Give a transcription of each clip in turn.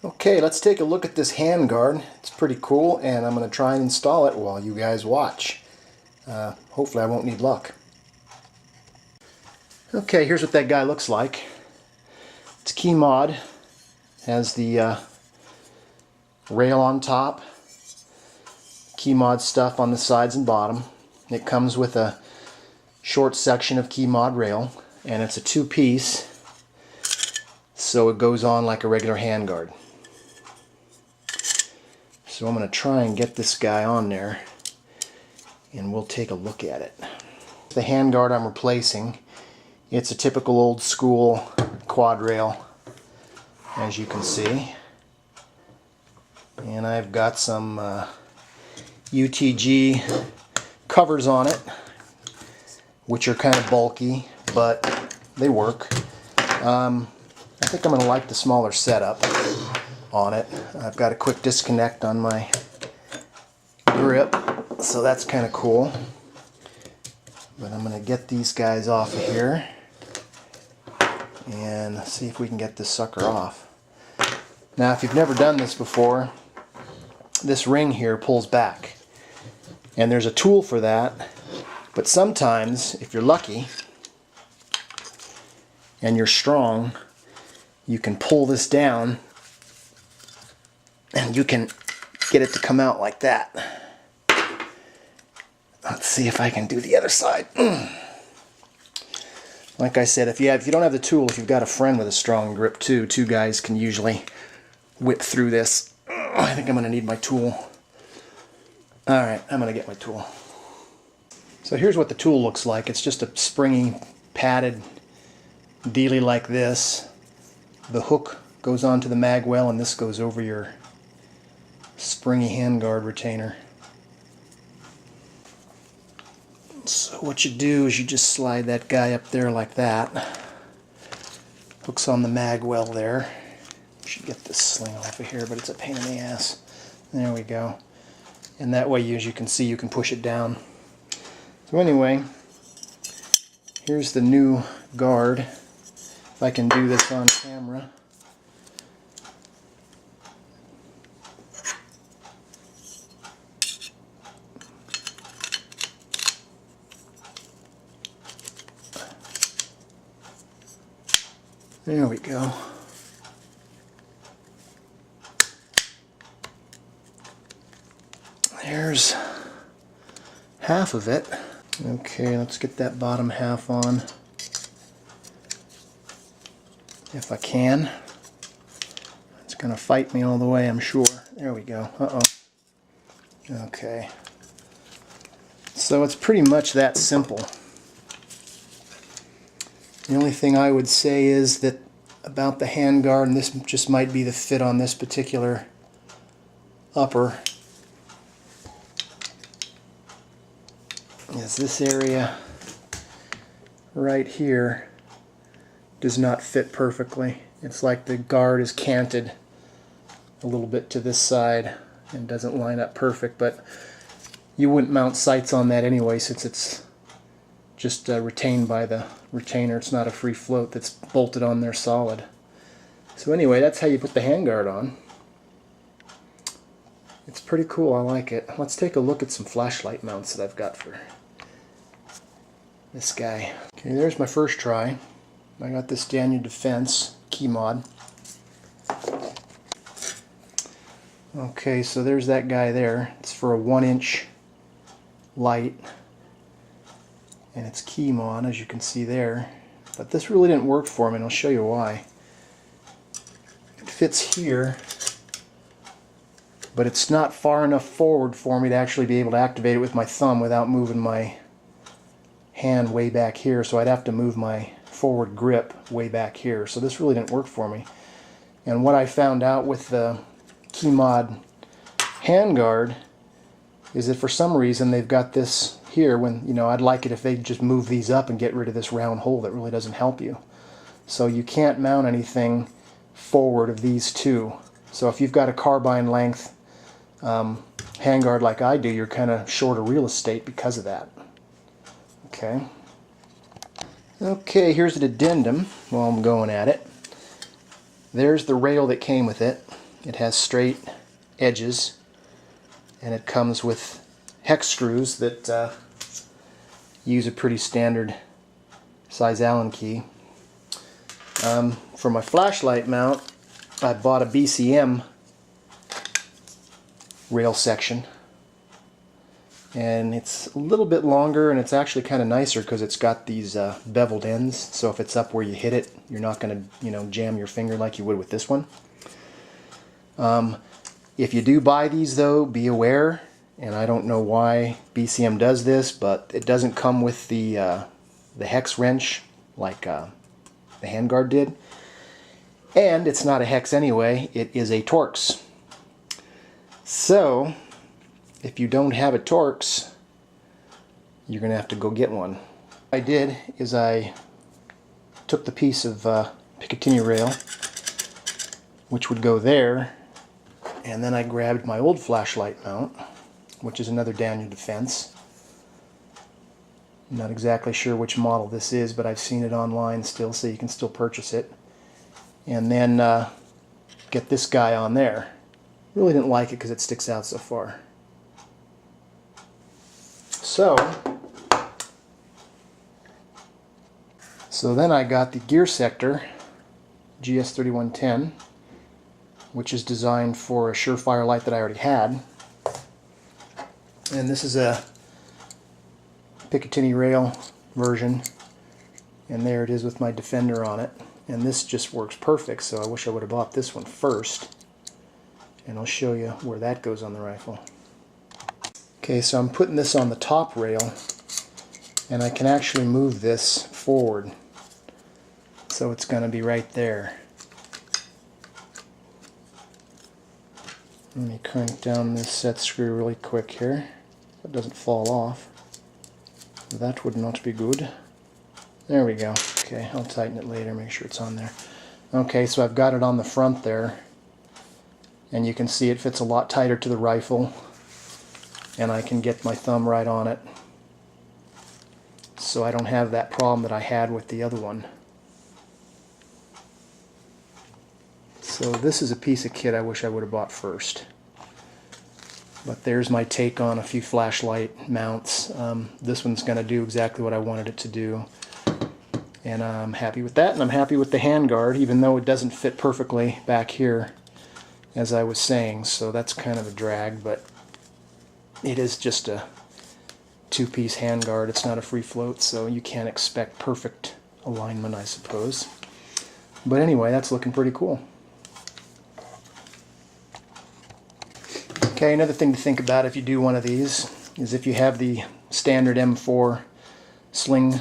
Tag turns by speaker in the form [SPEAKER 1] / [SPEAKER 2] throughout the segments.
[SPEAKER 1] Okay, let's take a look at this handguard. It's pretty cool, and I'm going to try and install it while you guys watch. Hopefully I won't need luck. Okay, here's what that guy looks like. It's Keymod. Has the rail on top, Keymod stuff on the sides and bottom. It comes with a short section of Keymod rail, and it's a two-piece, so it goes on like a regular handguard. So I'm going to try and get this guy on there, and we'll take a look at it. The handguard I'm replacing, it's a typical old school quad rail, as you can see. And I've got some UTG covers on it, which are kind of bulky, but they work. I think I'm going to like the smaller setup on it. I've got a quick disconnect on my grip, so that's kind of cool. But I'm going to get these guys off of here and see if we can get this sucker off. Now, if you've never done this before, this ring here pulls back, and there's a tool for that. But sometimes, if you're lucky and you're strong, you can pull this down and you can get it to come out like that. Let's see if I can do the other side. Like I said, if you don't have the tool, if you've got a friend with a strong grip too, two guys can usually whip through this. I think I'm going to need my tool. Alright, I'm going to get my tool. So here's what the tool looks like. It's just a springy, padded dealie like this. The hook goes onto the mag well, and this goes over your springy handguard retainer. So what you do is you just slide that guy up there like that. Hook's on the mag well there. Should get this sling off of here, but it's a pain in the ass. There we go. And that way, as you can see, you can push it down. So anyway, here's the new guard. If I can do this on camera. There we go. There's half of it. Okay, let's get that bottom half on. If I can. It's going to fight me all the way, I'm sure. There we go. Uh-oh. Okay. So it's pretty much that simple. The only thing I would say is that about the handguard, and this just might be the fit on this particular upper, is this area right here does not fit perfectly. It's like the guard is canted a little bit to this side and doesn't line up perfect, but you wouldn't mount sights on that anyway, since it's just retained by the retainer. It's not a free float that's bolted on there solid. So anyway, that's how you put the handguard on. It's pretty cool, I like it. Let's take a look at some flashlight mounts that I've got for this guy. Okay, there's my first try. I got this Daniel Defense Keymod. Okay, so there's that guy there. It's for a 1-inch light, and it's Keymod, as you can see there. But this really didn't work for me, and I'll show you why. It fits here, but it's not far enough forward for me to actually be able to activate it with my thumb without moving my hand way back here, so I'd have to move my forward grip way back here. So this really didn't work for me. And what I found out with the Keymod handguard is that for some reason they've got this here, when, you know, I'd like it if they just move these up and get rid of this round hole that really doesn't help you. So you can't mount anything forward of these two. So if you've got a carbine length handguard like I do, you're kind of short of real estate because of that. Okay. Okay, here's an addendum while I'm going at it. There's the rail that came with it. It has straight edges, and it comes with hex screws that use a pretty standard size Allen key. For my flashlight mount, I bought a BCM rail section, and it's a little bit longer, and it's actually kind of nicer because it's got these beveled ends, so if it's up where you hit it, you're not going to jam your finger like you would with this one. If you do buy these though, be aware, and I don't know why BCM does this, but it doesn't come with the hex wrench like the Handguard did. And it's not a hex anyway, it is a Torx. So, if you don't have a Torx, you're going to have to go get one. What I did is I took the piece of Picatinny rail, which would go there, and then I grabbed my old flashlight mount, which is another Daniel Defense. I'm not exactly sure which model this is, but I've seen it online still, so you can still purchase it. And then get this guy on there. Really didn't like it because it sticks out so far. So then I got the Gear Sector GS3110, which is designed for a Surefire light that I already had. And this is a Picatinny rail version, and there it is with my Defender on it. And this just works perfect, so I wish I would have bought this one first. And I'll show you where that goes on the rifle. Okay, so I'm putting this on the top rail, and I can actually move this forward. So it's going to be right there. Let me crank down this set screw really quick here. It doesn't fall off. That would not be good. There we go. Okay, I'll tighten it later, make sure it's on there. Okay, so I've got it on the front there, and you can see it fits a lot tighter to the rifle, and I can get my thumb right on it, so I don't have that problem that I had with the other one. So this is a piece of kit I wish I would have bought first. But there's my take on a few flashlight mounts. This one's going to do exactly what I wanted it to do. And I'm happy with that, and I'm happy with the Handguard, even though it doesn't fit perfectly back here, as I was saying. So that's kind of a drag, but it is just a two-piece Handguard. It's not a free float, so you can't expect perfect alignment, I suppose. But anyway, that's looking pretty cool. Okay, another thing to think about if you do one of these is if you have the standard M4 sling.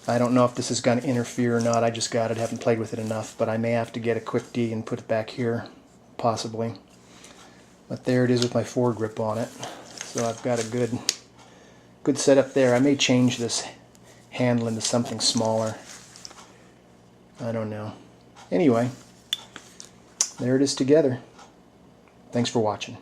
[SPEAKER 1] I don't know if this is going to interfere or not. I just got it, haven't played with it enough, but I may have to get a quick D and put it back here, possibly. But there it is with my foregrip on it. So I've got a good setup there. I may change this handle into something smaller. I don't know. Anyway, there it is together. Thanks for watching.